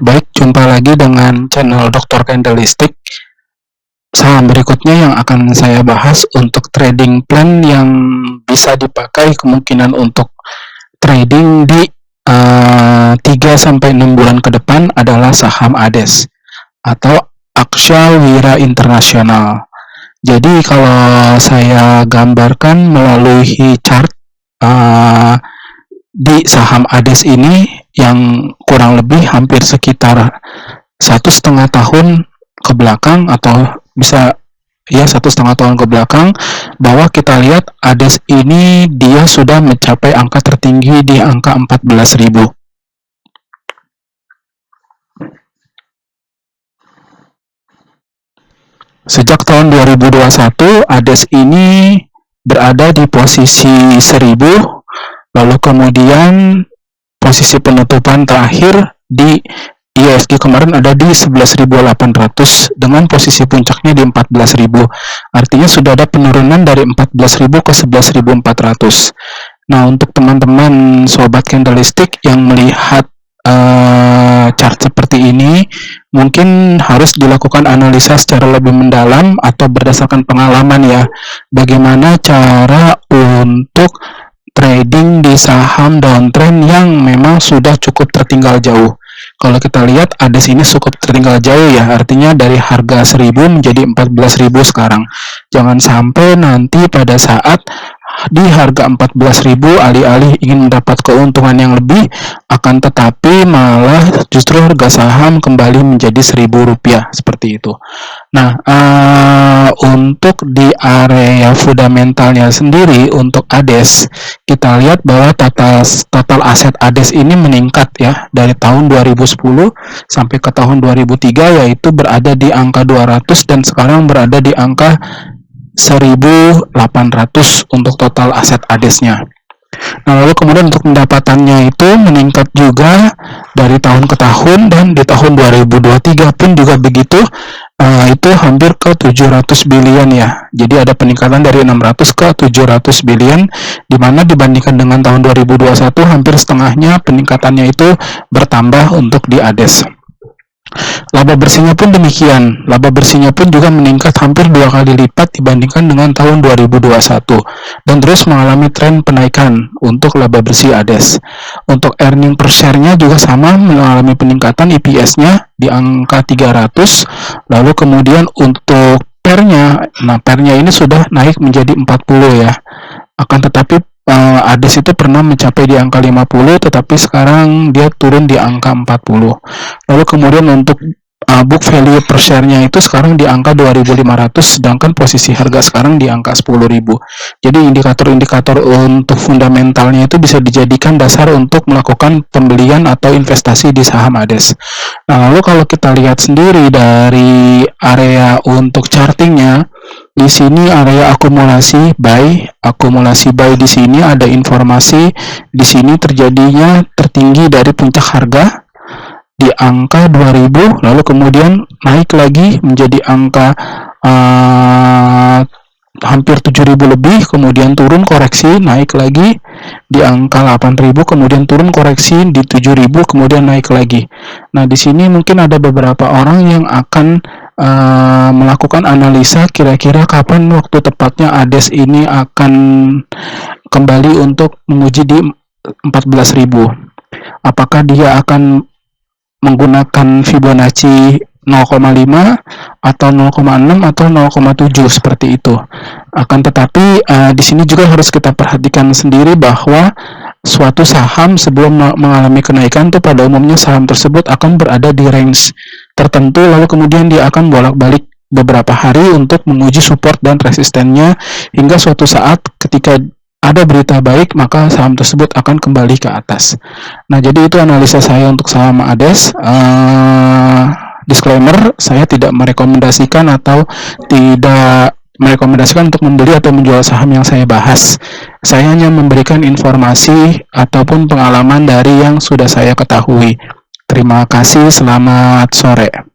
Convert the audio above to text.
Baik, jumpa lagi dengan channel Dr. Candlestick. Saham berikutnya yang akan saya bahas untuk trading plan yang bisa dipakai kemungkinan untuk trading di 3-6 bulan ke depan adalah saham ADES atau Aksya Wira Internasional. Jadi kalau saya gambarkan melalui chart di saham ADES ini yang kurang lebih hampir sekitar 1,5 tahun ke belakang, atau bisa ya 1,5 tahun ke belakang, bahwa kita lihat ADES ini dia sudah mencapai angka tertinggi di angka 14.000. Sejak tahun 2021 ADES ini berada di posisi 1000, lalu kemudian posisi penutupan terakhir di ISG kemarin ada di 11.800 dengan posisi puncaknya di 14.000. Artinya sudah ada penurunan dari 14.000 ke 11.400. Nah, untuk teman-teman sobat candlestick yang melihat chart seperti ini, mungkin harus dilakukan analisa secara lebih mendalam atau berdasarkan pengalaman ya, bagaimana cara untuk trading di saham downtrend yang memang sudah cukup tertinggal jauh. Kalau kita lihat ADES ini cukup tertinggal jauh ya, artinya dari harga 1.000 menjadi 14.000 sekarang. Jangan sampai nanti pada saat di harga 14.000 alih-alih ingin mendapat keuntungan yang lebih, akan tetapi malah justru harga saham kembali menjadi Rp1.000 seperti itu. Nah, untuk di area fundamentalnya sendiri untuk ADES, kita lihat bahwa total aset ADES ini meningkat ya dari tahun 2010 sampai ke tahun 2003, yaitu berada di angka 200 dan sekarang berada di angka 1.800 untuk total aset ADES-nya. Nah, lalu kemudian untuk pendapatannya itu meningkat juga dari tahun ke tahun, dan di tahun 2023 pun juga begitu, itu hampir ke 700 billion ya. Jadi ada peningkatan dari 600 ke 700 billion, di mana dibandingkan dengan tahun 2021 hampir setengahnya peningkatannya itu bertambah untuk di ADES. Laba bersihnya pun demikian, laba bersihnya pun juga meningkat hampir 2 kali lipat dibandingkan dengan tahun 2021 dan terus mengalami tren penaikan untuk laba bersih ADES. Untuk earning per share-nya juga sama, mengalami peningkatan, EPS-nya di angka 300, lalu kemudian untuk PER-nya, nah PER-nya ini sudah naik menjadi 40 ya. Akan tetapi ADES itu pernah mencapai di angka 50, tetapi sekarang dia turun di angka 40. Lalu kemudian untuk book value per share-nya itu sekarang di angka 2.500, sedangkan posisi harga sekarang di angka 10.000. Jadi indikator-indikator untuk fundamentalnya itu bisa dijadikan dasar untuk melakukan pembelian atau investasi di saham ADES. Nah, lalu kalau kita lihat sendiri dari area untuk chartingnya, di sini area akumulasi buy di sini ada informasi di sini terjadinya tertinggi dari puncak harga di angka 2.000, lalu kemudian naik lagi menjadi angka hampir 7.000 lebih, kemudian turun koreksi, naik lagi di angka 8.000, kemudian turun koreksi di 7.000, kemudian naik lagi. Nah, di sini mungkin ada beberapa orang yang akan melakukan analisa kira-kira kapan waktu tepatnya ADES ini akan kembali untuk menguji di 14.000. Apakah dia akan menggunakan Fibonacci 0,5 atau 0,6 atau 0,7 seperti itu. Akan tetapi di sini juga harus kita perhatikan sendiri bahwa suatu saham sebelum mengalami kenaikan tuh pada umumnya saham tersebut akan berada di range tertentu, lalu kemudian dia akan bolak-balik beberapa hari untuk menguji support dan resistennya, hingga suatu saat ketika ada berita baik maka saham tersebut akan kembali ke atas. Nah, jadi itu analisa saya untuk saham ADES. Disclaimer, saya tidak merekomendasikan atau tidak merekomendasikan untuk membeli atau menjual saham yang saya bahas. Saya hanya memberikan informasi ataupun pengalaman dari yang sudah saya ketahui. Terima kasih, selamat sore.